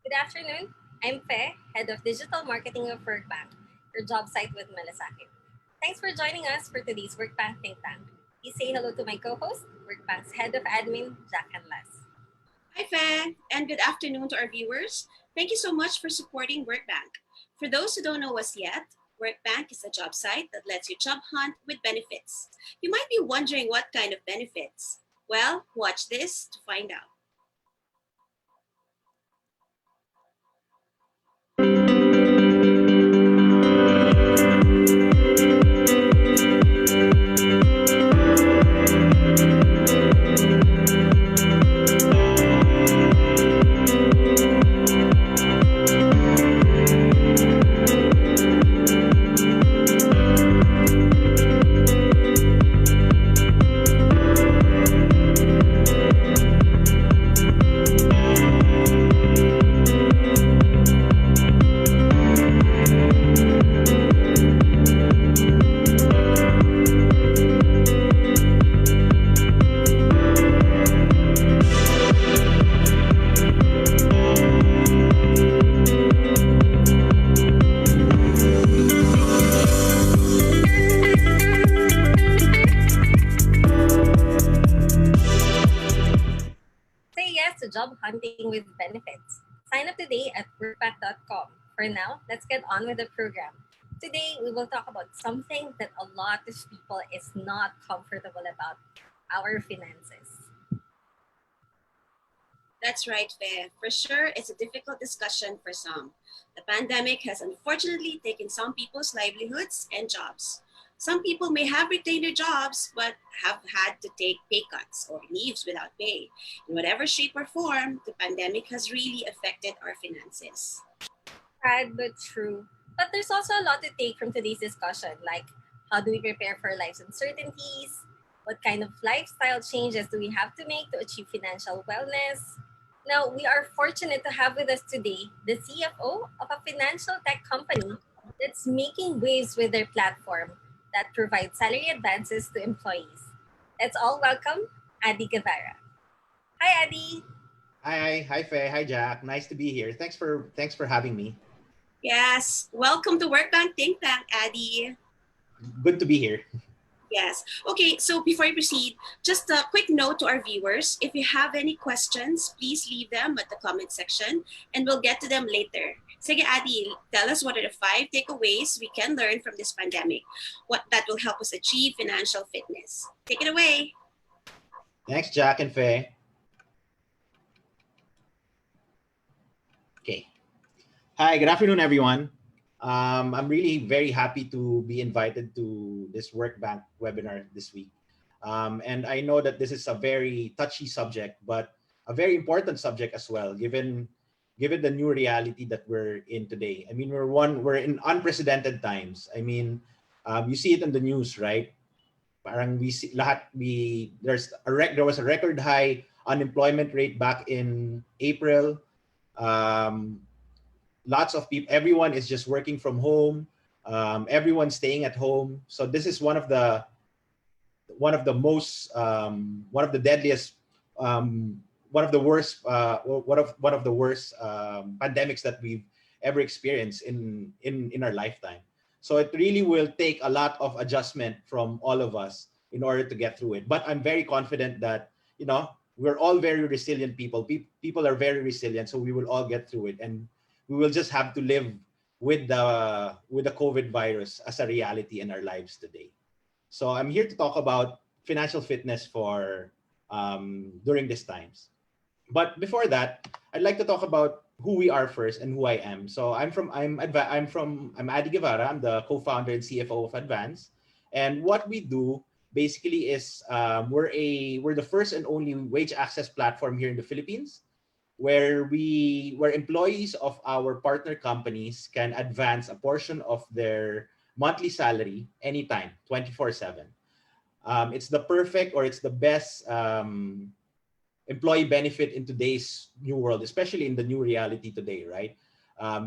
Good afternoon. I'm Fe, Head of Digital Marketing of Workbank, your job site with Malasakit. Thanks for joining us for today's Workbank Think Tank. Please say hello to my co-host, Workbank's Head of Admin, Jack and Les. Hi, Fe, and good afternoon to our viewers. Thank you so much for supporting Workbank. For those who don't know us yet, Workbank is a job site that lets you job hunt with benefits. You might be wondering what kind of benefits. Well, watch this to find out. Say yes to job hunting with benefits. Sign up today at workbank.com. For now, let's get on with the program. Today, we will talk about something that a lot of people is not comfortable about, our finances. That's right, Fe. For sure, it's a difficult discussion for some. The pandemic has unfortunately taken some people's livelihoods and jobs. Some people may have retained their jobs but have had to take pay cuts or leaves without pay. In whatever shape or form, the pandemic has really affected our finances. Sad but true. But there's also a lot to take from today's discussion, like how do we prepare for life's uncertainties? What kind of lifestyle changes do we have to make to achieve financial wellness? Now, we are fortunate to have with us today the CFO of a financial tech company that's making waves with their platform that provides salary advances to employees. Let's all welcome Addi Guevara. Hi, Addi. Hi, Faye. Hi, Jack. Nice to be here. Thanks for having me. Yes, welcome to Workbank Think Tank, Addi. Good to be here. Yes. Okay, so before I proceed, just a quick note to our viewers. If you have any questions, please leave them at the comment section and we'll get to them later. Sige, Adi, tell us what are the 5 takeaways we can learn from this pandemic, what that will help us achieve financial fitness. Take it away. Thanks, Jack and Faye. Okay. Hi, good afternoon, everyone. I'm really very happy to be invited to this Workbank webinar this week. And I know that this is a very touchy subject, but a very important subject as well, given the new reality that we're in today. I mean, we're in unprecedented times. I mean, you see it in the news, right? Parang we see there was a record high unemployment rate back in April. Lots of people, everyone is just working from home. Everyone's staying at home. So this is one of the deadliest, one of the worst pandemics that we've ever experienced in our lifetime. So it really will take a lot of adjustment from all of us in order to get through it. But I'm very confident that, we're all very resilient people. People are very resilient, so we will all get through it. And we will just have to live with the COVID virus as a reality in our lives today. So I'm here to talk about financial fitness for during these times. But before that, I'd like to talk about who we are first and who I am. So I'm Addi Guevara. I'm the co-founder and CFO of Advance. And what we do basically is we're the first and only wage access platform here in the Philippines, where employees of our partner companies can advance a portion of their monthly salary anytime, 24/7. It's the perfect, or it's the best employee benefit in today's new world, especially in the new reality today, right?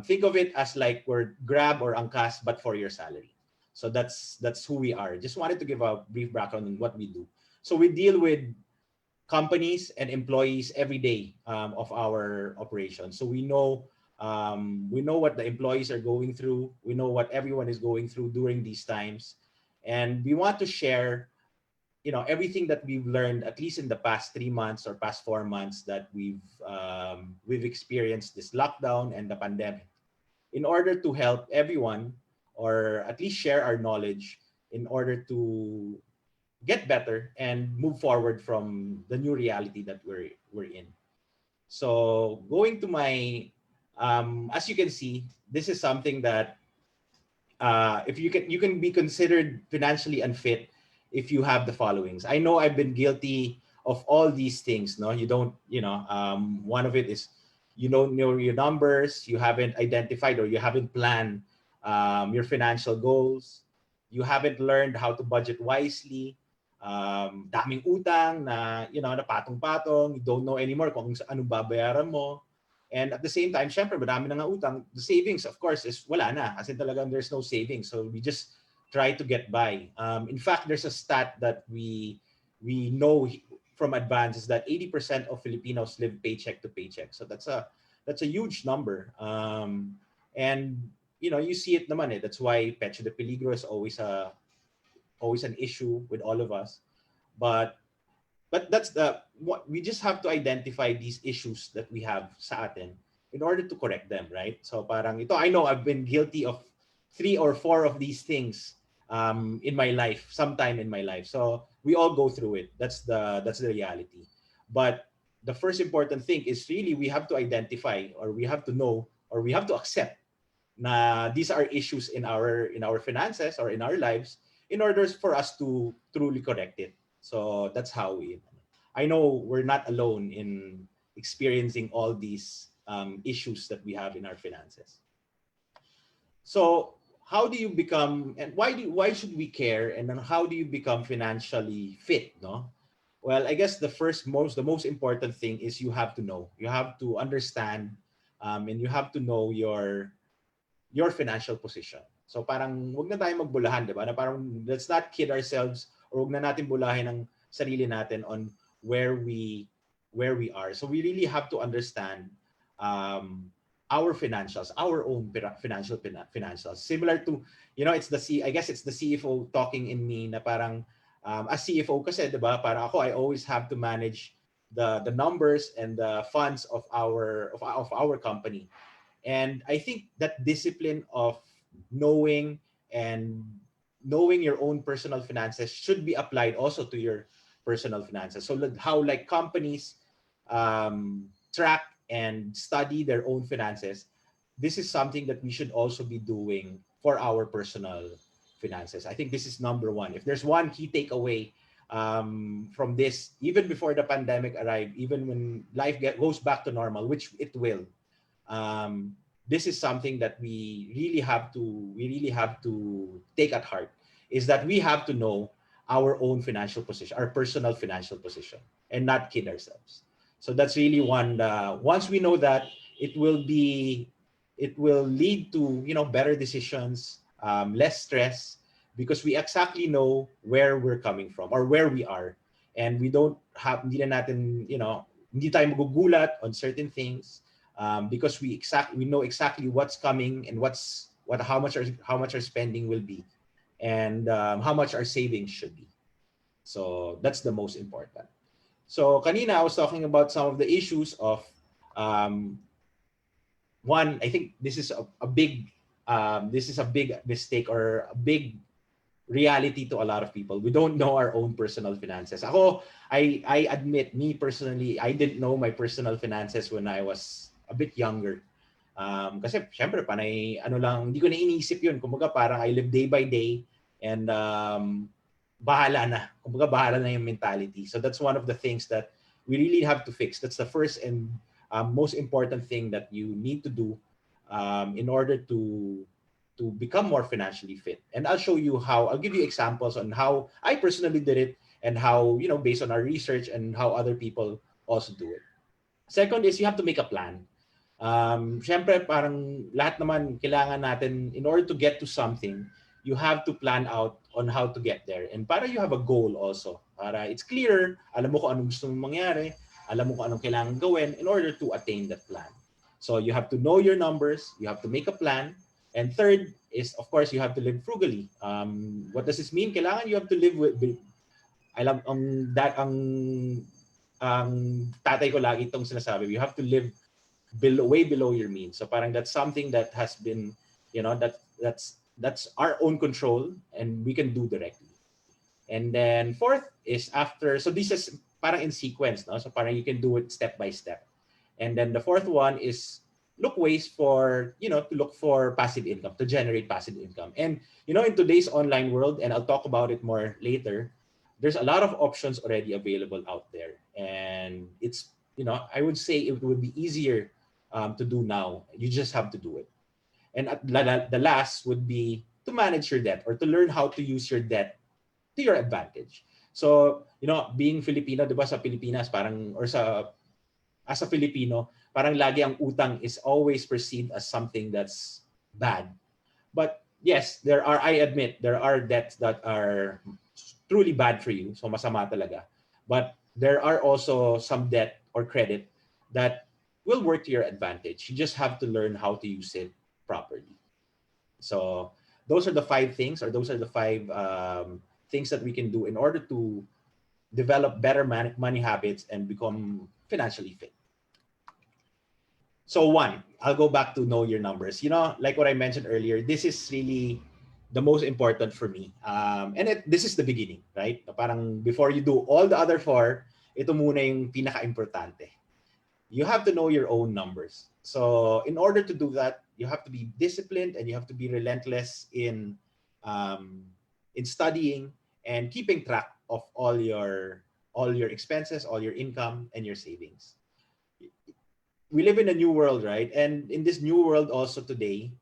Think of it as like we're Grab or Angkas, but for your salary. So that's who we are. Just wanted to give a brief background on what we do. So we deal with companies and employees every day of our operation. So we know what the employees are going through. We know what everyone is going through during these times, and we want to share everything that we've learned at least in the past 3 months or past 4 months that we've experienced this lockdown and the pandemic in order to help everyone or at least share our knowledge in order to get better and move forward from the new reality that we're in. So going to my as you can see, this is something that if you can be considered financially unfit if you have the followings. I know I've been guilty of all these things. No, you don't. One of it is you don't know your numbers. You haven't identified or you haven't planned your financial goals. You haven't learned how to budget wisely. Daming utang na na patong-patong. You don't know anymore kung anong babayaran mo. And at the same time, syempre, marami na nga utang. The savings, of course, is wala na. Kasi talagang there's no savings. So we just try to get by. In fact, there's a stat that we know from advance is that 80% of Filipinos live paycheck to paycheck. So that's a huge number. And you see it naman eh. That's why Pecho de Peligro is always an issue with all of us. But that's the what we just have to identify these issues that we have sa atin in order to correct them, right? So parang ito, I know I've been guilty of 3 or 4 of these things in my life, sometime in my life. So we all go through it. That's the reality. But the first important thing is really we have to identify or we have to know or we have to accept na these are issues in our finances or in our lives in order for us to truly correct it. So that's how I know we're not alone in experiencing all these issues that we have in our finances. So how do you become and why should we care and then how do you become financially fit? No, well, I guess the most important thing is you have to understand and you have to know your financial position. So parang wag na tayong magbulahan, 'di ba? Na parang let's not kid ourselves or wag na natin bulahin ang sarili natin on where we where we are. So we really have to understand um our financials, our own financials. Similar to, I guess it's the CFO talking in me na parang as CFO kasi, 'di ba? Para ako I always have to manage the numbers and the funds of our company. And I think that discipline of knowing and knowing your own personal finances should be applied also to your personal finances. So how like companies track and study their own finances, this is something that we should also be doing for our personal finances. I think this is number one. If there's one key takeaway from this, even before the pandemic arrived, even when life goes back to normal, which it will, this is something that we really have to take at heart is that we have to know our own financial position, our personal financial position, and not kid ourselves. So that's really one. Once we know that, it will lead to better decisions, less stress, because we exactly know where we're coming from or where we are, and we don't have hindi na natin hindi tayo magugulat on certain things because we know exactly what's coming and how much our spending will be and how much our savings should be. So that's the most important. So kanina I was talking about some of the issues of um, one. I think this is a big mistake or a big reality to a lot of people. We don't know our own personal finances. I admit, me personally, I didn't know my personal finances when I was a bit younger. Kasi syempre panay ano lang, hindi ko na iniisip yun. Kumbaga parang I live day by day and bahala na. Kumbaga bahala na yung mentality. So that's one of the things that we really have to fix. That's the first and most important thing that you need to do in order to become more financially fit. And I'll give you examples on how I personally did it and how, based on our research and how other people also do it. Second is you have to make a plan. Syempre, parang lahat naman kailangan natin, in order to get to something, you have to plan out on how to get there. And para you have a goal also. Para it's clear, alam mo kung anong gusto mong mangyari, alam mo kung anong kailangan gawin in order to attain that plan. So you have to know your numbers, you have to make a plan, and third is, of course, you have to live frugally. What does this mean? Kailangan you have to live with, alam, ang tatay ko lagi itong sinasabi, you have to live below, way below your means. So parang that's something that has been, that's our own control and we can do directly. And then fourth is after, so this is parang in sequence, no? So parang you can do it step by step. And then the fourth one is look ways for, to look for passive income, to generate passive income. And, in today's online world, and I'll talk about it more later, there's a lot of options already available out there. And it's, I would say it would be easier to do now. You just have to do it. And the last would be to manage your debt or to learn how to use your debt to your advantage. So, being Filipino, di ba, sa Pilipinas, parang, or sa, as a Filipino, parang lagi ang utang is always perceived as something that's bad. But yes, I admit, there are debts that are truly bad for you. So masama talaga. But there are also some debt or credit that will work to your advantage. You just have to learn how to use it properly. So those are the five things, or those are the five things that we can do in order to develop better money habits and become financially fit. So one, I'll go back to know your numbers. Like what I mentioned earlier, this is really the most important for me. And this is the beginning, right? Parang before you do all the other four, ito muna yung pinaka-importante. You have to know your own numbers. So in order to do that, you have to be disciplined and you have to be relentless in studying and keeping track of all your expenses, all your income, and your savings. We live in a new world, right? And in this new world also today,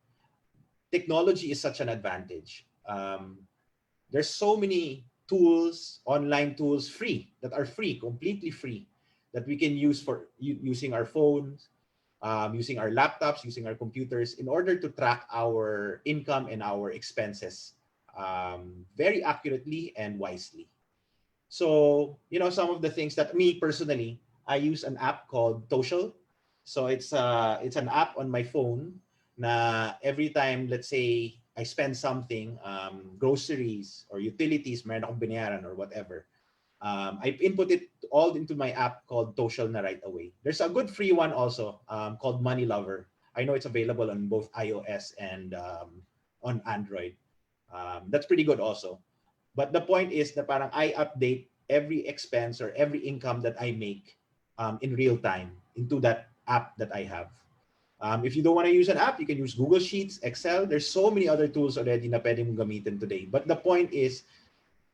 technology is such an advantage. There's so many tools, online tools, completely free, that we can use for using our phones, using our laptops, using our computers in order to track our income and our expenses very accurately and wisely. So, some of the things that me personally, I use an app called Total. So it's an app on my phone na every time, let's say, I spend something, groceries or utilities, meron akong binayaran or whatever, I input it all into my app called Total na right away. There's a good free one also called Money Lover. I know it's available on both iOS and on Android. That's pretty good also. But the point is that parang I update every expense or every income that I make in real time into that app that I have. If you don't want to use an app, you can use Google Sheets, Excel. There's so many other tools already na pwede mong gamitin today. But the point is,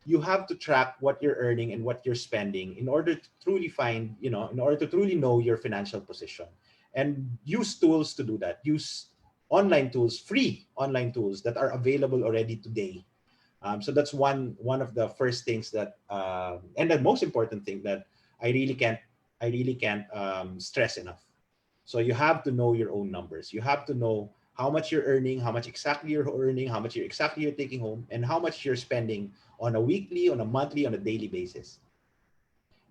you have to track what you're earning and what you're spending in order to truly in order to truly know your financial position. And use tools to do that. Use online tools, free online tools that are available already today. So that's one of the first things that, and the most important thing that I really can't stress enough. So you have to know your own numbers. You have to know how much you're earning, how much exactly you're earning, how much you're taking home, and how much you're spending on a weekly, on a monthly, on a daily basis.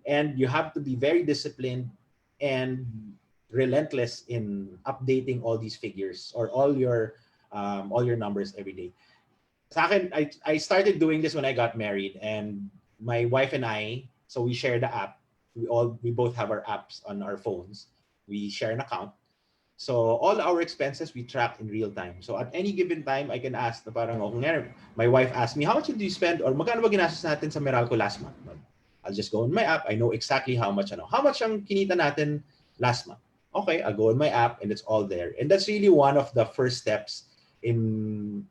And you have to be very disciplined and relentless in updating all these figures or all your numbers every day. Sa akin, I started doing this when I got married, and my wife and I, so we share the app. We both have our apps on our phones. We share an account. So all our expenses we track in real time. So at any given time, I can ask na parang, kung my wife asked me, how much did you spend or magkano ba ginastos natin sa Meralco last month? I'll just go on my app. I know exactly how much ang kinita natin last month. Okay, I'll go on my app and it's all there. And that's really one of the first steps in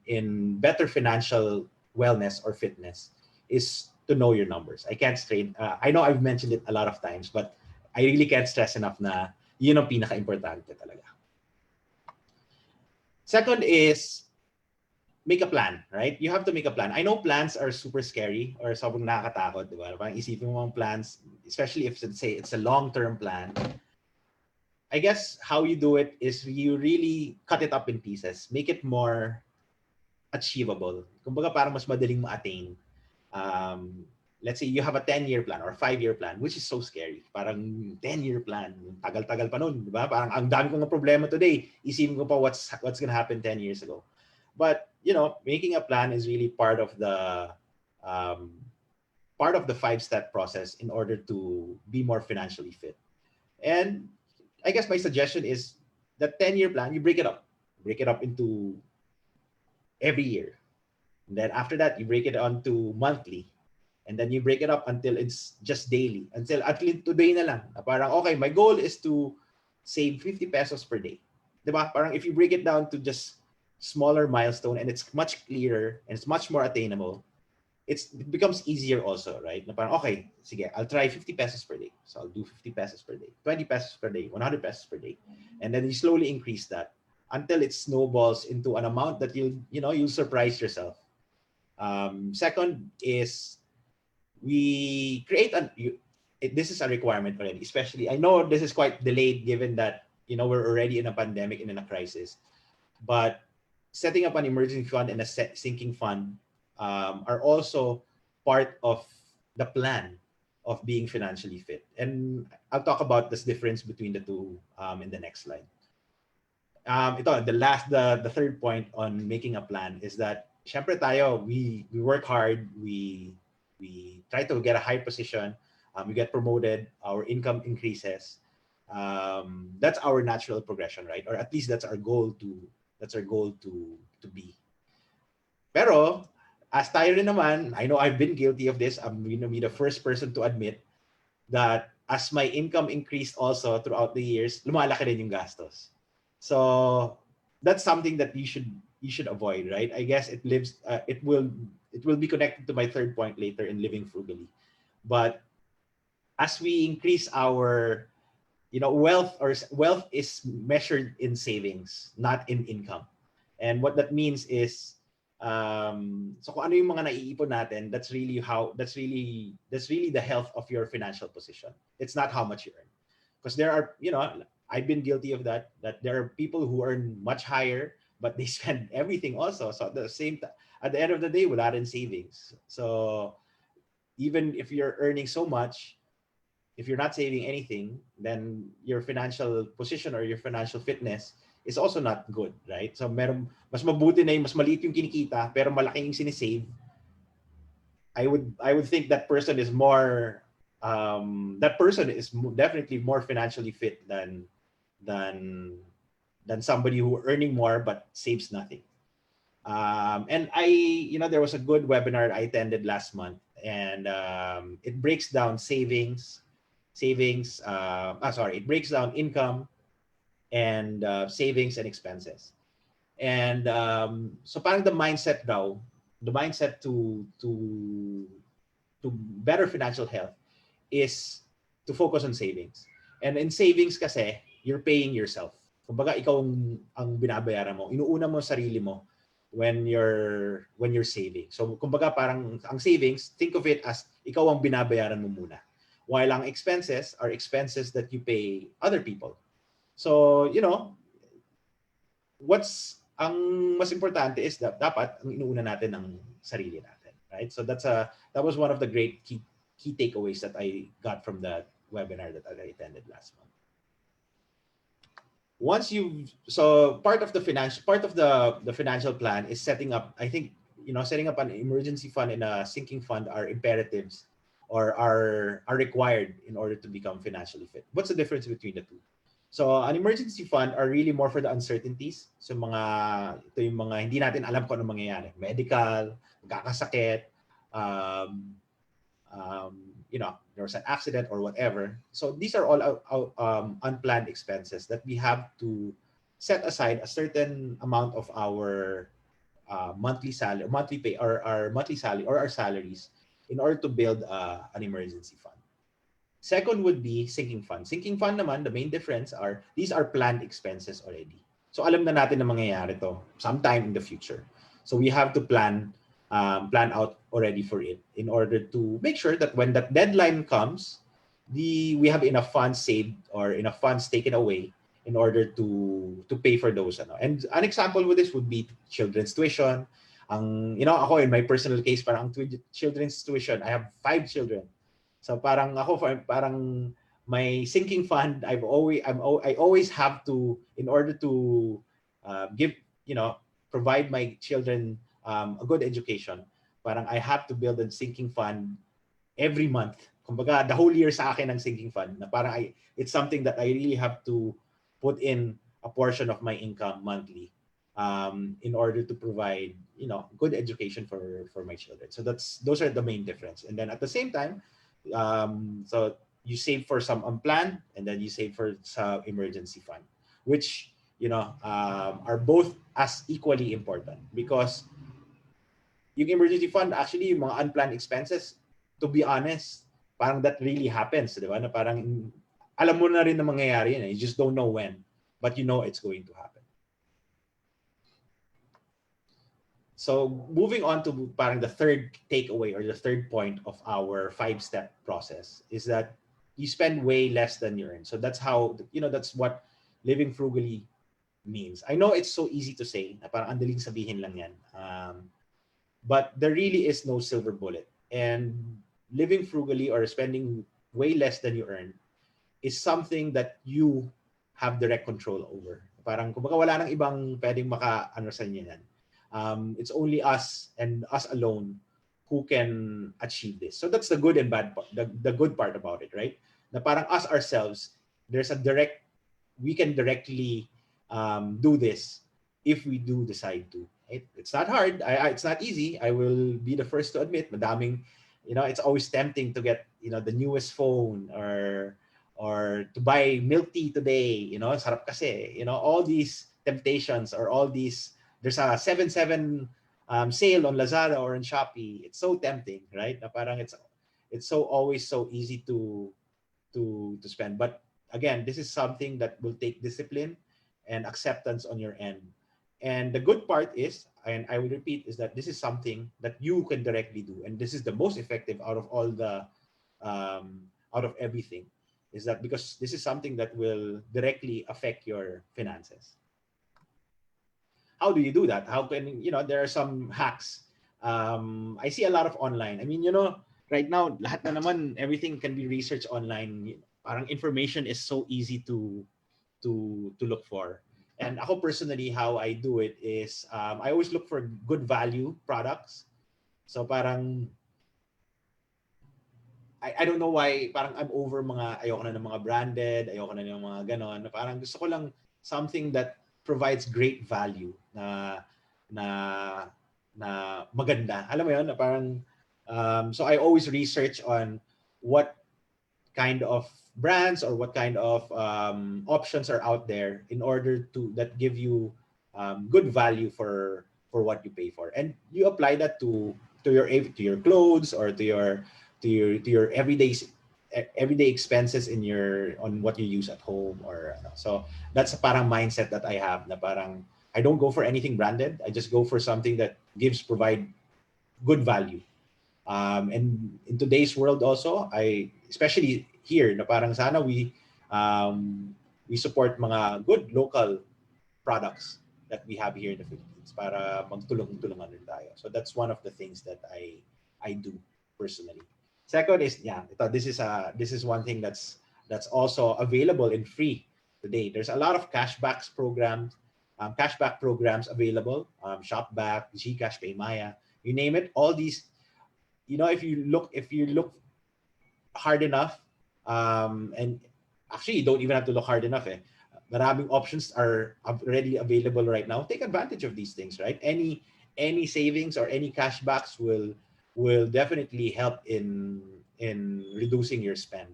better financial wellness or fitness, is to know your numbers. I know I've mentioned it a lot of times, but I really can't stress enough na yun ang pinaka-importante talaga. Second is make a plan, right? You have to make a plan. I know plans are super scary or sobrang nakakatakot, di ba? Parang isipin mo ang plans, especially if, let's say, it's a long-term plan. I guess how you do it is you really cut it up in pieces. Make it more achievable. Kumbaga parang mas madaling ma-attain. Um, let's say you have a 10-year plan or 5-year plan, which is so scary. Parang 10-year plan, tagal-tagal pa nun, di ba? Parang ang dami kong problema today. Isipin ko pa what's gonna happen 10 years ago. But, making a plan is really um, part of the 5-step process in order to be more financially fit. And I guess my suggestion is that 10-year plan, you break it up. Break it up into every year. And then after that, you break it onto monthly. And then you break it up until it's just daily. Until at least today na lang. Na parang, okay, my goal is to save 50 pesos per day. Diba? Parang if you break it down to just smaller milestone and it's much clearer and it's much more attainable, it becomes easier also, right? Na parang, okay, sige, I'll try 50 pesos per day. So I'll do 50 pesos per day, 20 pesos per day, 100 pesos per day. And then you slowly increase that until it snowballs into an amount that you'll surprise yourself. Second is we create this is a requirement already, especially I know this is quite delayed given that we're already in a pandemic and in a crisis, but setting up an emergency fund and a sinking fund are also part of the plan of being financially fit. And I'll talk about this difference between the two in the next slide. The third point on making a plan is that syempre tayo, we work hard, we try to get a high position, we get promoted, our income increases. That's our natural progression, right? Or at least that's our goal to be. Pero as tayo rin naman, I know I've been guilty of this. I'm going to be the first person to admit that as my income increased also throughout the years, lumalaki rin yung gastos. So that's something that you should avoid, right? I guess it will be connected to my third point later in living frugally. But as we increase our wealth is measured in savings, not in income. And what that means is so kung ano yung mga naiipon natin, that's really the health of your financial position. It's not how much you earn. Because there are, I've been guilty of that there are people who earn much higher, but they spend everything also. So at the end of the day, wala rin savings. So even if you're earning so much, if you're not saving anything, then your financial position or your financial fitness is also not good, right? So mas mabuti na yung mas maliit yung kinikita pero malaki yung sinisave. I would think that person is definitely more financially fit than somebody who earning more but saves nothing. And there was a good webinar I attended last month, and it breaks down it breaks down income and savings and expenses. And so parang the mindset to better financial health is to focus on savings. And in savings kasi, you're paying yourself. Kumbaga ikaw ang binabayaran mo, inuuna mo sarili mo when you're saving. So kumbaga parang ang savings, think of it as ikaw ang binabayaran mo muna. While ang expenses are expenses that you pay other people. So, what's ang mas importante is that dapat ang inuuna natin ang sarili natin, right? So that was one of the great key takeaways that I got from that webinar that I attended last month. Part of the financial plan is setting up, I think, setting up an emergency fund and a sinking fund are imperatives or are required in order to become financially fit. What's the difference between the two? So an emergency fund are really more for the uncertainties. So ito yung mga hindi natin alam kung ano mangyayari. Medical, magkakasakit, there was an accident or whatever. So these are all unplanned expenses that we have to set aside a certain amount of our monthly salary, monthly pay, or our monthly salary or our salaries in order to build an emergency fund. Second would be sinking fund. Sinking fund naman, the main difference are these are planned expenses already. So alam na natin na mangyayari to sometime in the future. So we have to plan out already for it in order to make sure that when that deadline comes, we have enough funds saved or enough funds taken away in order to pay for those. And an example with this would be children's tuition. Ako in my personal case, parang children's tuition, I have 5 children. So parang parang my sinking fund, I always have to, in order to give, provide my children a good education, parang I have to build a sinking fund every month. Kumbaga, the whole year sa akin ang sinking fund, na parang it's something that I really have to put in a portion of my income monthly, in order to provide, good education for my children. So those are the main difference. And then at the same time, so you save for some unplanned, and then you save for some emergency fund, which, are both as equally important, because yung emergency fund, actually, yung mga unplanned expenses, to be honest, parang that really happens, di ba? Na parang alam mo na rin na mangyayari yun. You just don't know when, but you know it's going to happen. So moving on to parang the third takeaway, or the third point of our 5-step process, is that you spend way less than you earn. So that's how, that's what living frugally means. I know it's so easy to say, na parang andaling sabihin lang yan. But there really is no silver bullet. And living frugally, or spending way less than you earn, is something that you have direct control over. Parang kumbaga wala nang ibang pwedeng maka-ano sa inyo yan. It's only us, and us alone, who can achieve this. So that's the good and bad part, the good part about it, right? Na parang us ourselves, we can directly do this if we do decide to. Right? It's not hard. It's not easy. I will be the first to admit. Madaming, it's always tempting to get, the newest phone, or to buy milk tea today. Sarap kasi. All these temptations, or all these. There's a 7/7 sale on Lazada or on Shopee. It's so tempting, right? Na parang it's always so easy to spend. But again, this is something that will take discipline and acceptance on your end. And the good part is, and I will repeat, is that this is something that you can directly do, and this is the most effective out of all the out of everything, is that because this is something that will directly affect your finances. How do you do that? How can, there are some hacks. I see a lot of online. I mean, right now, lahat na naman, everything can be researched online. Parang information is so easy to look for. And ako personally, how I do it is, I always look for good value products. So parang, I don't know why, parang I'm over ayoko na ng mga branded, ayoko na ng mga ganon. Parang gusto ko lang something that provides great value, na maganda. Alam mo yun, na parang, so I always research on what kind of brands, or what kind of options are out there, in order to that give you good value for what you pay for, and you apply that to your clothes, or to your everyday expenses on what you use at home, or so that's a parang mindset that I have, na parang I don't go for anything branded. I just go for something that provide good value. And in today's world also, especially here, na parang sana we support mga good local products that we have here in the Philippines, para magtulong-tulungan rin tayo. So that's one of the things that I do personally. Second is, this is one thing that's also available in free today. There's a lot of cashback programs available. Shopback, GCash, Paymaya, you name it. All these, if you look hard enough, and actually you don't even have to look hard enough. Maraming options are already available right now. Take advantage of these things, right? Any savings or any cashbacks will definitely help in reducing your spend.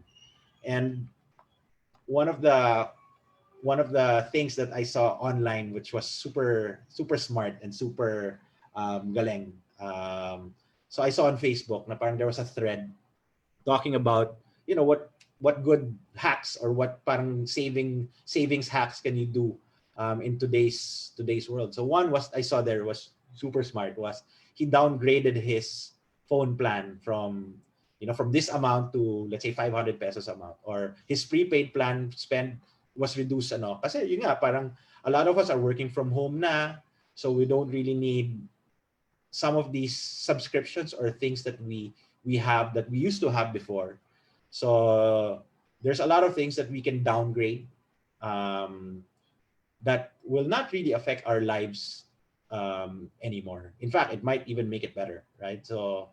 And one of the things that I saw online, which was super smart and super galing. So I saw on Facebook na parang there was a thread talking about, what good hacks, or what parang savings hacks can you do in today's world. So one was, I saw there was super smart, was he downgraded his phone plan from this amount to, let's say, 500 pesos amount, or his prepaid plan spend was reduced, kasi yun nga, parang a lot of us are working from home na, so we don't really need some of these subscriptions or things that we have that we used to have before. So there's a lot of things that we can downgrade, um, that will not really affect our lives anymore. In fact, it might even make it better, right? So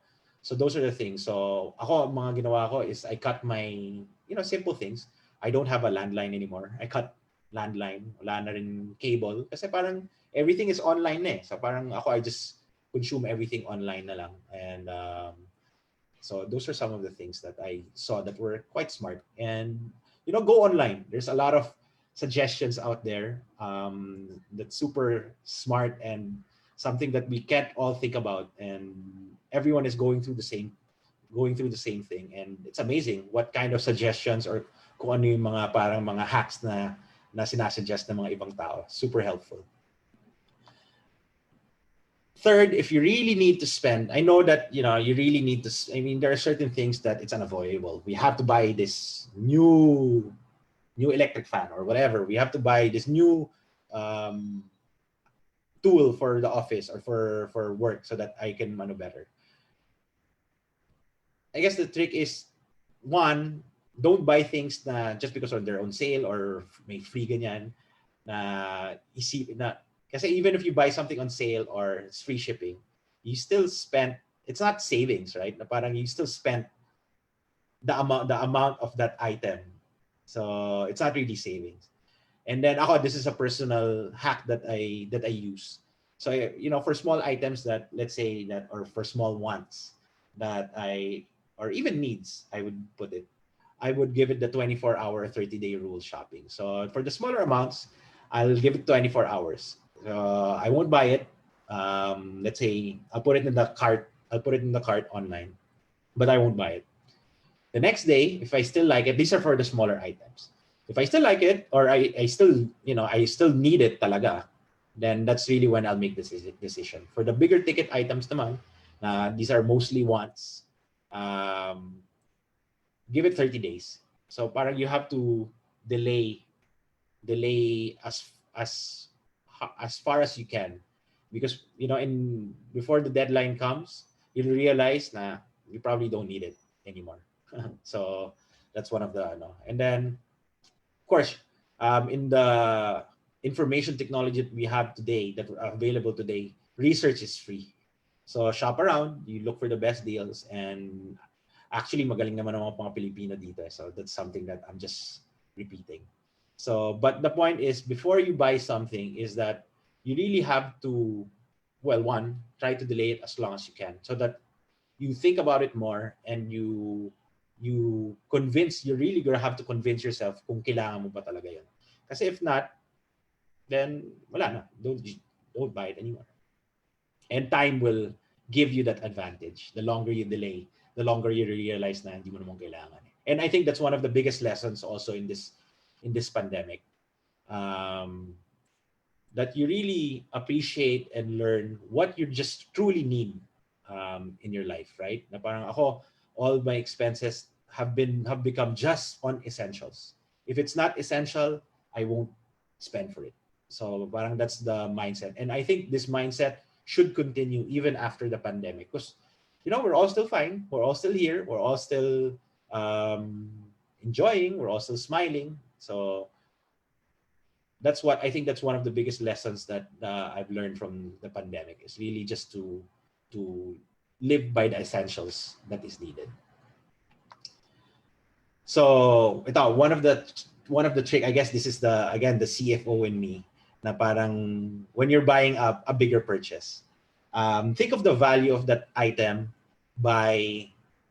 those are the things. So ako, ang mga ginawa ko is I cut my, simple things. I don't have a landline anymore. I cut landline. Wala na rin cable. Kasi parang everything is online na eh. So parang ako, I just consume everything online na lang. And so those are some of the things that I saw that were quite smart. And go online. There's a lot of suggestions out there, that's super smart and something that we can't all think about. And everyone is going through the same thing. And it's amazing what kind of suggestions or kung ano yung mga parang mga hacks na sinasuggest ng mga ibang tao. Super helpful. Third, if you really need to spend, I know that you really need to. I mean, there are certain things that it's unavoidable. We have to buy this new electric fan or whatever. We have to buy this new um, tool for the office or for work so that I can mano better. I guess the trick is, one, don't buy things na just because they're on sale or may free ganyan na isip na, kasi even if you buy something on sale or it's free shipping, you still spent, it's not savings, right? Na parang you still spent the amount of that item. So it's not really savings. And then ako, this is a personal hack that I use. So for small items that, let's say that, or for small wants that or even needs, I would put it. I would give it the 24-hour, 30-day rule shopping. So for the smaller amounts, I'll give it 24 hours. I won't buy it. Let's say I'll put it in the cart. I'll put it in the cart online, but I won't buy it. The next day, if I still like it, these are for the smaller items. If I still like it, or I still need it talaga, then that's really when I'll make this decision. For the bigger ticket items naman, these are mostly wants, um, give it 30 days. So parang you have to delay as far as you can, because in before the deadline comes, you'll realize na you probably don't need it anymore. So that's one of the and then of course, in the information technology that we have today, that are available today, research is free. So shop around, you look for the best deals, and actually magaling naman ang mga Pilipino dito. So that's something that I'm just repeating. So, but the point is, before you buy something, is that you really have to, well, one, try to delay it as long as you can, so that you think about it more, and you're really gonna have to convince yourself kung kailangan mo ba talaga yun. Kasi if not, then wala na. Don't buy it anymore. And time will give you that advantage. The longer you delay, the longer you realize na hindi mo naman kailangan. And I think that's one of the biggest lessons also in this pandemic. That you really appreciate and learn what you just truly need in your life, right? Na parang ako, all my expenses have become just on essentials. If it's not essential, I won't spend for it. So parang that's the mindset. And I think this mindset should continue even after the pandemic, because we're all still fine, we're all still here, we're all still um, enjoying, we're all still smiling. So that's what I think. That's one of the biggest lessons that I've learned from the pandemic, is really just to live by the essentials that is needed. So ito, one of the trick, I guess this is the CFO in me, na parang when you're buying a bigger purchase, think of the value of that item by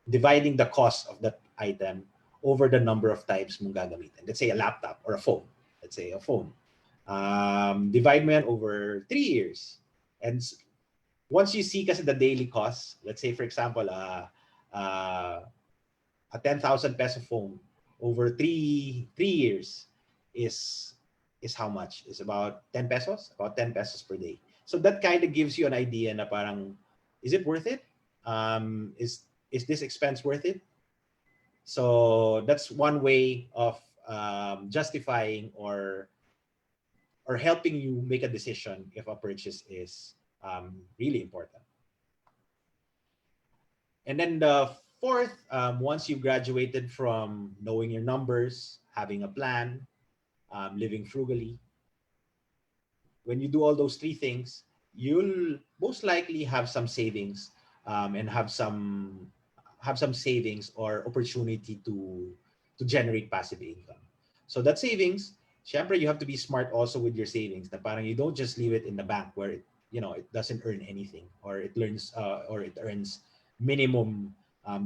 dividing the cost of that item over the number of times mong gagamitin. Let's say a laptop or a phone. Let's say a phone. Divide mo yan over 3 years. And once you see kasi the daily cost, let's say for example, a 10,000 peso phone over three years is how much? Is about 10 pesos? About 10 pesos per day. So that kind of gives you an idea na parang, is it worth it? Is this expense worth it? So that's one way of justifying or helping you make a decision if a purchase is really important. And then the fourth, once you've graduated from knowing your numbers, having a plan, living frugally, when you do all those three things, you'll most likely have some savings, and have some savings or opportunity to generate passive income. So that savings, syempre, you have to be smart also with your savings. Na parang you don't just leave it in the bank where it doesn't earn anything, or it earns minimum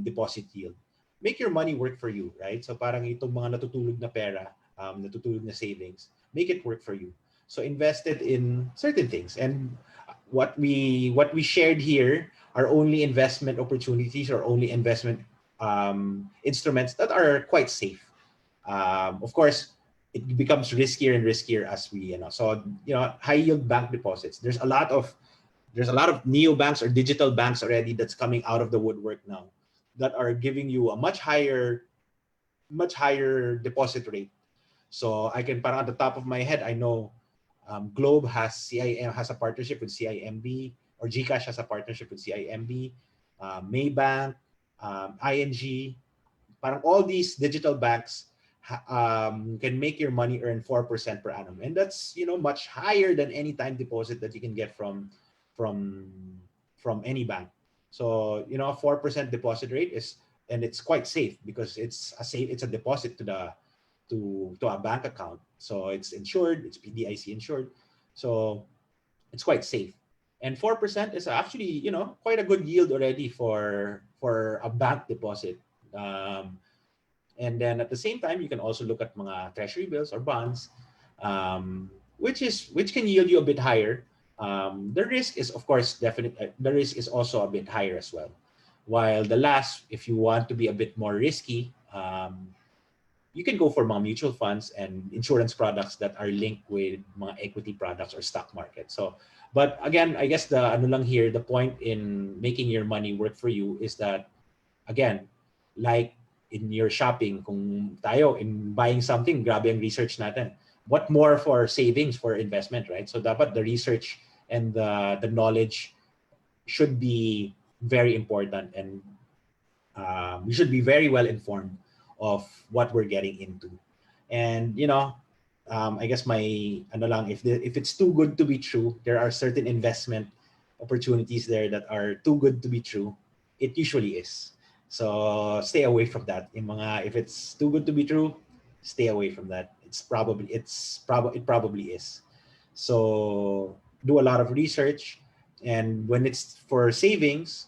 deposit yield. Make your money work for you, right? So parang itong mga natutulog na pera, natutulog na savings, make it work for you. So invested in certain things. And what we shared here are only investment opportunities, or only investment instruments that are quite safe. Of course, it becomes riskier and riskier as so high yield bank deposits. There's a lot of neo banks or digital banks already that's coming out of the woodwork now, that are giving you a much higher deposit rate. So I can, parang at the top of my head, I know Globe has a partnership with CIMB, or GCash has a partnership with CIMB, Maybank, ING. Parang all these digital banks can make your money earn 4% per annum, and that's much higher than any time deposit that you can get from from any bank. So a 4% deposit rate is, and it's quite safe because it's a deposit to a bank account. So it's insured, it's PDIC insured. So it's quite safe. And 4% is actually, quite a good yield already for a bank deposit. Um, and then at the same time, you can also look at mga treasury bills or bonds, which can yield you a bit higher. The risk is, of course, definite. The risk is also a bit higher as well. While the last, if you want to be a bit more risky, you can go for mga mutual funds and insurance products that are linked with mga equity products or stock market. So, but again, I guess the ano lang here, the point in making your money work for you is that, again, like in your shopping, kung tayo in buying something, grabe ang research natin. What more for savings, for investment, right? So dapat the research and the knowledge should be very important, and we should be very well informed of what we're getting into. And I guess my ano lang, if it's too good to be true, there are certain investment opportunities there that are too good to be true. It usually is. So stay away from that. If it's too good to be true, stay away from that. It probably is. So do a lot of research, and when it's savings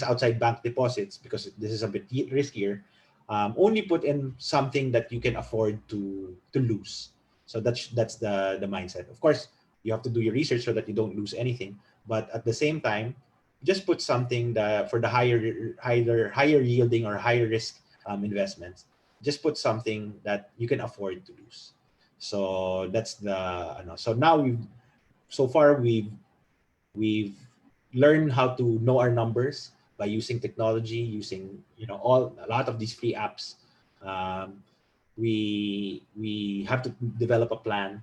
outside bank deposits, because this is a bit riskier, only put in something that you can afford to lose. So that's the mindset. Of course, you have to do your research so that you don't lose anything. But at the same time, just put something that for the higher yielding or higher risk investments. Just put something that you can afford to lose. So that's the so now so far we've learned how to know our numbers by using technology, using a lot of these free apps. Um, we have to develop a plan.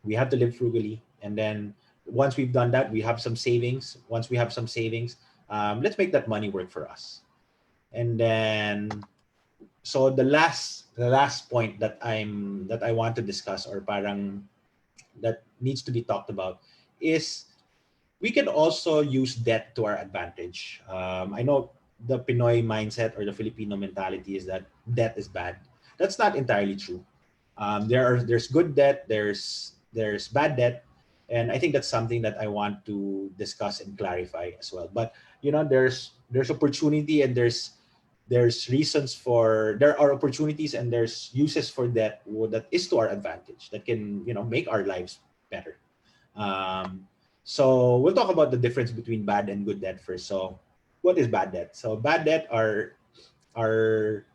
We have to live frugally, and then once we've done that, we have some savings. Once we have some savings, let's make that money work for us. And then, so the last point that I want to discuss, or parang that needs to be talked about, is we can also use debt to our advantage. I know the Pinoy mindset or the Filipino mentality is that debt is bad. That's not entirely true. There's good debt, there's bad debt, and I think that's something that I want to discuss and clarify as well. But there's opportunity, and there are opportunities, and there's uses for debt that is to our advantage, that can make our lives better. Um, so we'll talk about the difference between bad and good debt first. So what is bad debt? So bad debt are are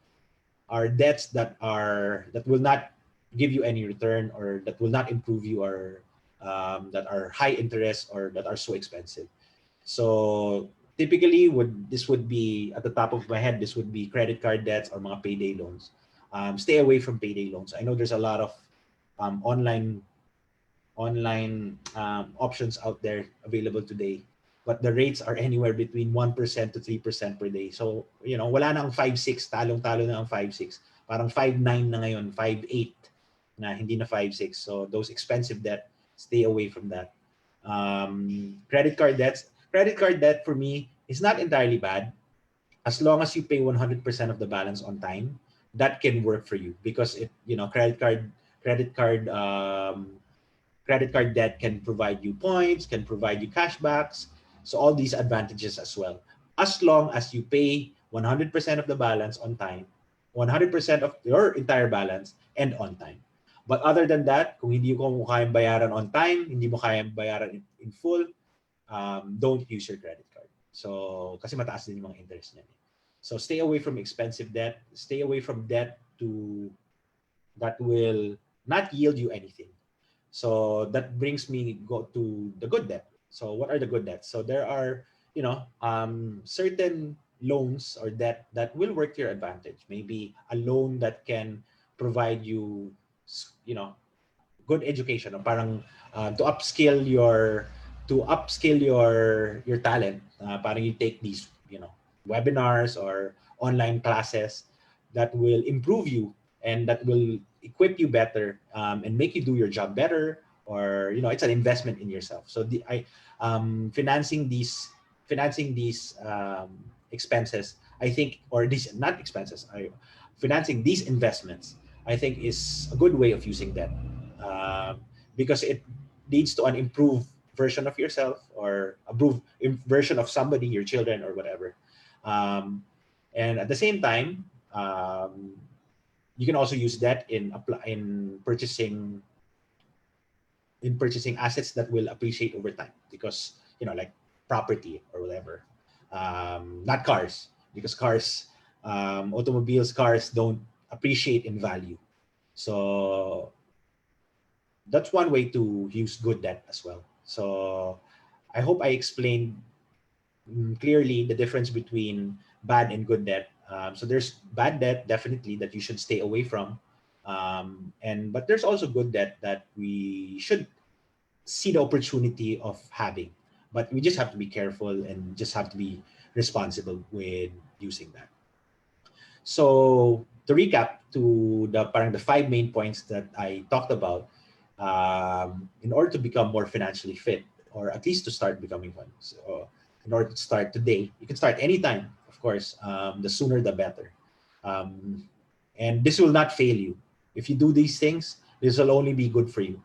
debts that will not give you any return, or that will not improve you, or that are high interest, or that are so expensive. So typically, would be at the top of my head. This would be credit card debts or mga payday loans. Stay away from payday loans. I know there's a lot of online options out there available today. but the rates are anywhere between 1% to 3% per day. So, wala na ang 5.6, talong-talo na ang 5.6. Parang 5.9 na ngayon, 5.8 na hindi na 5.6. So, those expensive debt, stay away from that. Credit card debt for me is not entirely bad as long as you pay 100% of the balance on time. That can work for you because credit card credit card debt can provide you points, can provide you cashbacks. So all these advantages as well. As long as you pay 100% of the balance on time, 100% of your entire balance and on time. But other than that, kung hindi mo kayang bayaran on time, hindi mo kayang bayaran in full, don't use your credit card. So, kasi mataas din yung mga interest niyan. So, stay away from expensive debt. Stay away from debt that will not yield you anything. So that brings me go to the good debt. So what are the good debts? So there are, certain loans or debt that will work to your advantage. Maybe a loan that can provide you, you know, good education, or parang to upskill your talent. Parang you take these, webinars or online classes that will improve you and that will equip you better, and make you do your job better, or it's an investment in yourself. So financing these expenses, I think, or these not expenses, financing these investments, I think, is a good way of using that, because it leads to an improved version of yourself, or improved version of somebody, your children or whatever. Um, and at the same time, you can also use that in purchasing assets that will appreciate over time, because like property or whatever, not cars, because cars don't appreciate in value. So that's one way to use good debt as well. So I hope I explained clearly the difference between bad and good debt. So there's bad debt definitely that you should stay away from, and but there's also good debt that we should see the opportunity of having, but we just have to be careful and just have to be responsible with using that. So to recap, to the five main points that I talked about, in order to become more financially fit, or at least to start becoming one. So in order to start today, you can start anytime, of course. The sooner the better. Um, and this will not fail you. If you do these things, this will only be good for you.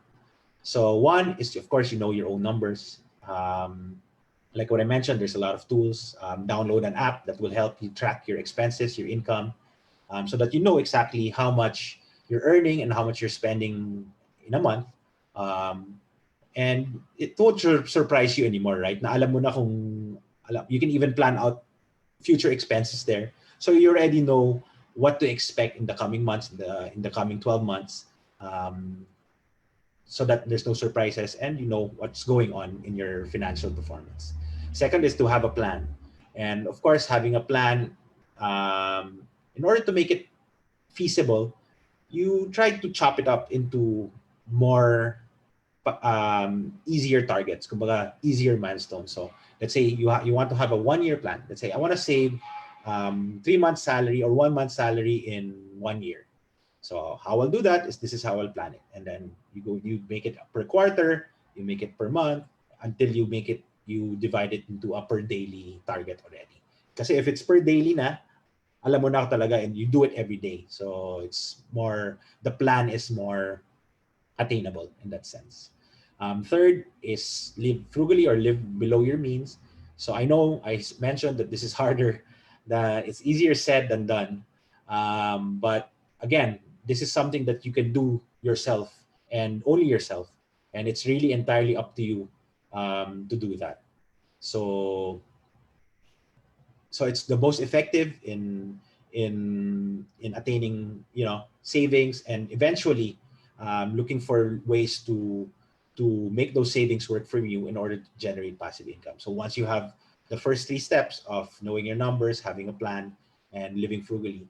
So one is, of course, your own numbers. Like what I mentioned, there's a lot of tools. Download an app that will help you track your expenses, your income, so that you know exactly how much you're earning and how much you're spending in a month. Um, and it won't surprise you anymore, right? Na alam mo na you can even plan out future expenses there. So you already know what to expect in the coming months, in the coming 12 months. So that there's no surprises and you know what's going on in your financial performance. Second is to have a plan. And of course, having a plan, in order to make it feasible, you try to chop it up into more easier targets, kumbaga easier milestones. So let's say you want to have a 1 year plan. Let's say I want to save 3 months salary or 1 month salary in 1 year. So how I'll do that is this is how I'll plan it. And then you make it per quarter, you make it per month, until you divide it into a per daily target already. Kasi if it's per daily na, alam mo na talaga, and you do it every day. So the plan is more attainable in that sense. Third is live frugally or live below your means. So I know I mentioned that this is harder, that it's easier said than done. But again, this is something that you can do yourself and only yourself. And it's really entirely up to you, to do that. So it's the most effective in attaining savings, and eventually looking for ways to make those savings work for you in order to generate passive income. So once you have the first three steps of knowing your numbers, having a plan, and living frugally,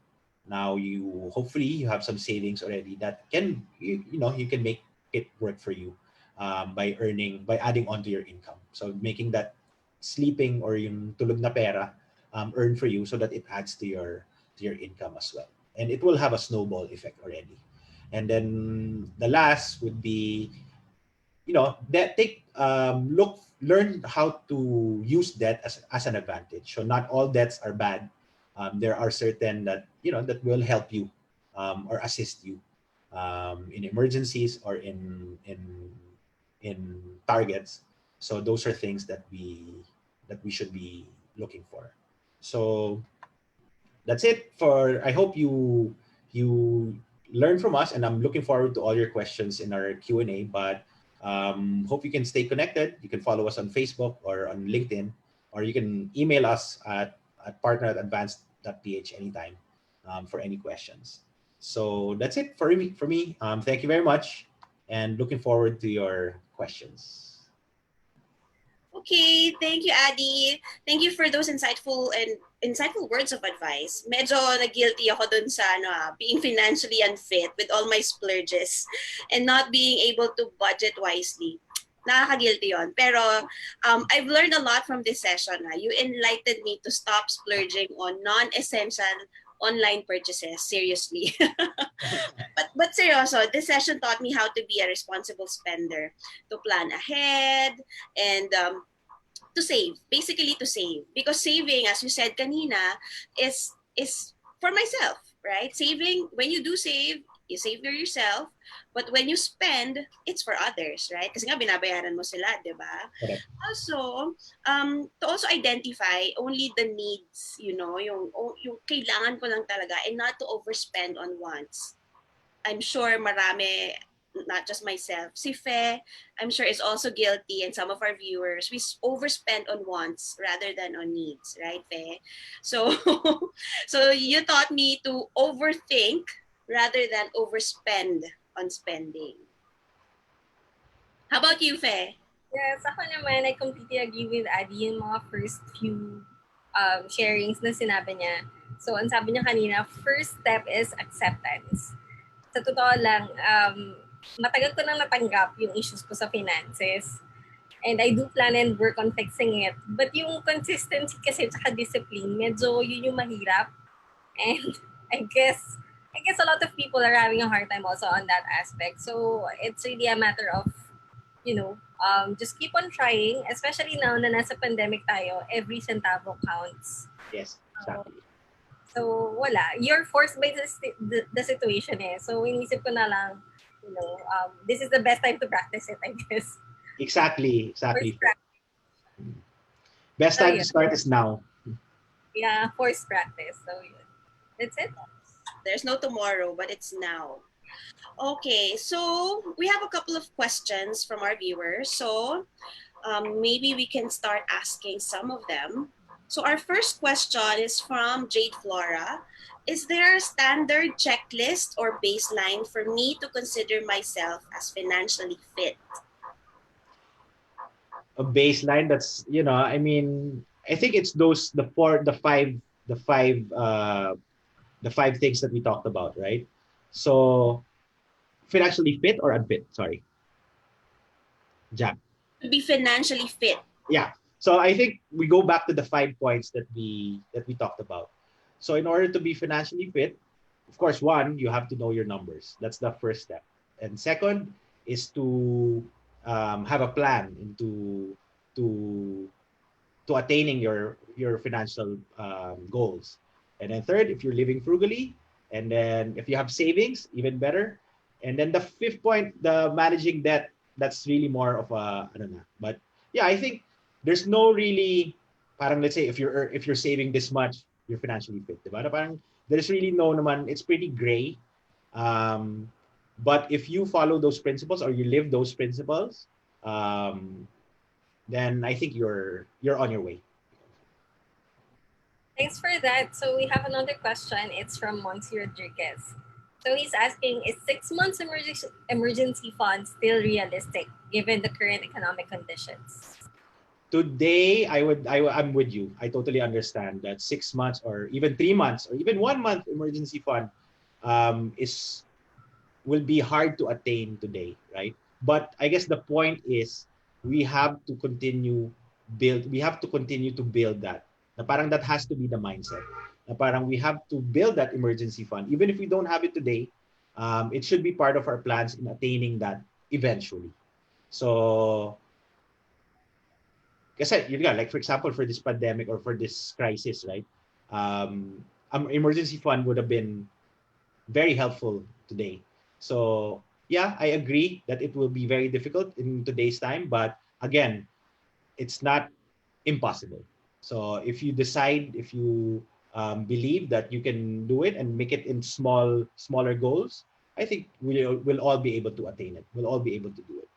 now you hopefully you have some savings already that can you can make it work for you, by adding onto your income. So making that sleeping or yung tulog na pera earn for you, so that it adds to your income as well, and it will have a snowball effect already. And then the last would be, that take look learn how to use debt as an advantage. So not all debts are bad. There are certain that, that will help you, or assist you, in emergencies or in targets. So those are things that we should be looking for. So that's it for, I hope you learn from us, and I'm looking forward to all your questions in our Q&A. But hope you can stay connected. You can follow us on Facebook or on LinkedIn, or you can email us at partner@advanced.ph anytime, for any questions. So that's it for me. Thank you very much, and looking forward to your questions. Okay, thank you, Addi. Thank you for those insightful words of advice. Medyo na-guilty ako dun sa being financially unfit with all my splurges and not being able to budget wisely. Nakaka-guilty yon. Pero I've learned a lot from this session. You enlightened me to stop splurging on non-essential online purchases. Seriously. But seryoso, this session taught me how to be a responsible spender, to plan ahead, and to save. Basically, to save, because saving, as you said kanina, is for myself, right? Saving, when you do save, you save for yourself, but when you spend, it's for others, right? Kasi nga binabayaran mo sila, di ba? Correct. Also, to also identify only the needs, yung kailangan ko lang talaga, and not to overspend on wants. I'm sure marami, not just myself, si Fe, I'm sure is also guilty, and some of our viewers, we overspend on wants rather than on needs, right, Fe? So, so you taught me to overthink rather than overspend on spending. How about you, Fe? Yes, ako naman, I completely agree with Addi yung mga first few sharings na sinabi niya. So, ang sabi niya kanina, first step is acceptance. Sa totoo lang, matagal ko nang natanggap yung issues ko sa finances. And I do plan and work on fixing it. But yung consistency kasi tsaka discipline, medyo yun yung mahirap. And I guess a lot of people are having a hard time also on that aspect. So it's really a matter of, just keep on trying, especially now na nasa pandemic tayo, every centavo counts. Yes, exactly. So wala. You're forced by the situation eh. So inisip ko na lang, this is the best time to practice it, I guess. Exactly. Forced practice. Best time to start is now. Yeah, forced practice. So yun. That's it. There's no tomorrow, but it's now. Okay, so we have a couple of questions from our viewers. So maybe we can start asking some of them. So our first question is from Jade Flora. Is there a standard checklist or baseline for me to consider myself as financially fit? A baseline that's, I think it's the five things that we talked about, right? So financially fit or unfit, sorry, Jack. To be financially fit. Yeah, so I think we go back to the 5 points that we talked about. So in order to be financially fit, of course, one, you have to know your numbers. That's the first step. And second is to have a plan to attaining your financial goals. And then third, if you're living frugally, and then if you have savings, even better. And then the fifth point, the managing debt, that's really more of a, I don't know. But yeah, I think there's no really, parang let's say if you're saving this much, you're financially fit, diba? Na parang there's really no naman, it's pretty gray. But if you follow those principles or you live those principles, then I think you're on your way. Thanks for that. So we have another question. It's from Monty Rodriguez. So he's asking, is 6 months emergency fund still realistic given the current economic conditions? Today, I'm with you. I totally understand that 6 months or even 3 months or even 1 month emergency fund will be hard to attain today, right? But I guess the point is we have to continue continue to build that. Na parang that has to be the mindset. Na parang we have to build that emergency fund. Even if we don't have it today, it should be part of our plans in attaining that eventually. So, kasi yun nga, like for example, for this pandemic or for this crisis, right? Emergency fund would have been very helpful today. So yeah, I agree that it will be very difficult in today's time, but again, it's not impossible. So if you believe that you can do it and make it in smaller goals, I think we'll all be able to attain it. We'll all be able to do it.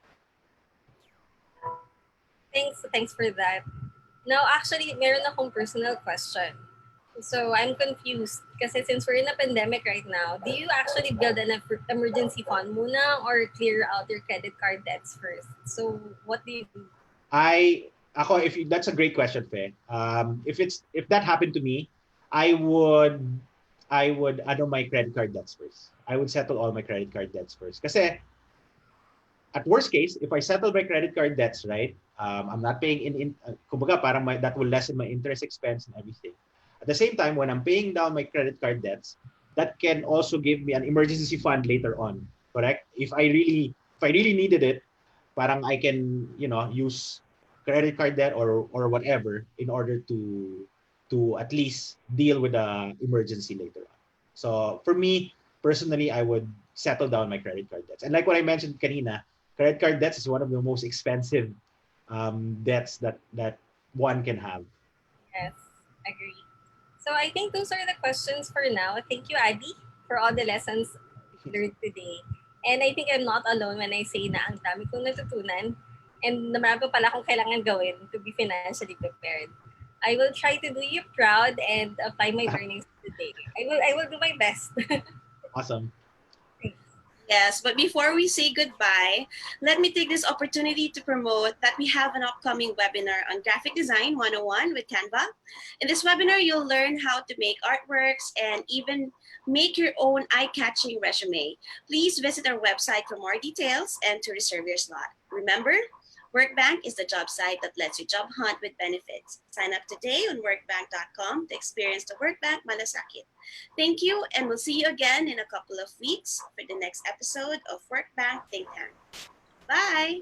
Thanks for that. Now, actually, meron akong personal question. So, I'm confused kasi since we're in a pandemic right now, do you actually build an emergency fund muna or clear out your credit card debts first? So, what do you do? That's a great question, Fe. If that happened to me, I would ano my credit card debts first. I would settle all my credit card debts first. Kasi at worst case, if I settle my credit card debts, right, I'm not paying kumbaga parang that will lessen my interest expense and everything. At the same time, when I'm paying down my credit card debts, that can also give me an emergency fund later on. Correct? If I really needed it, parang I can, use credit card debt or whatever in order to at least deal with the emergency later on. So for me personally, I would settle down my credit card debts. And like what I mentioned kanina, credit card debts is one of the most expensive debts that one can have. Yes, agree. So, I think those are the questions for now. Thank you, Addi, for all the lessons learned today. And I think I'm not alone when I say na ang dami kong natutunan and na marami pa pala akong kailangan gawin to be financially prepared. I will try to do you proud and apply my learnings today. I will do my best. Awesome. Yes, but before we say goodbye, let me take this opportunity to promote that we have an upcoming webinar on Graphic Design 101 with Canva. In this webinar, you'll learn how to make artworks and even make your own eye-catching resume. Please visit our website for more details and to reserve your slot. Remember, Workbank is the job site that lets you job hunt with benefits. Sign up today on workbank.com to experience the Workbank Malasakit. Thank you, and we'll see you again in a couple of weeks for the next episode of Workbank ThinkTank. Bye!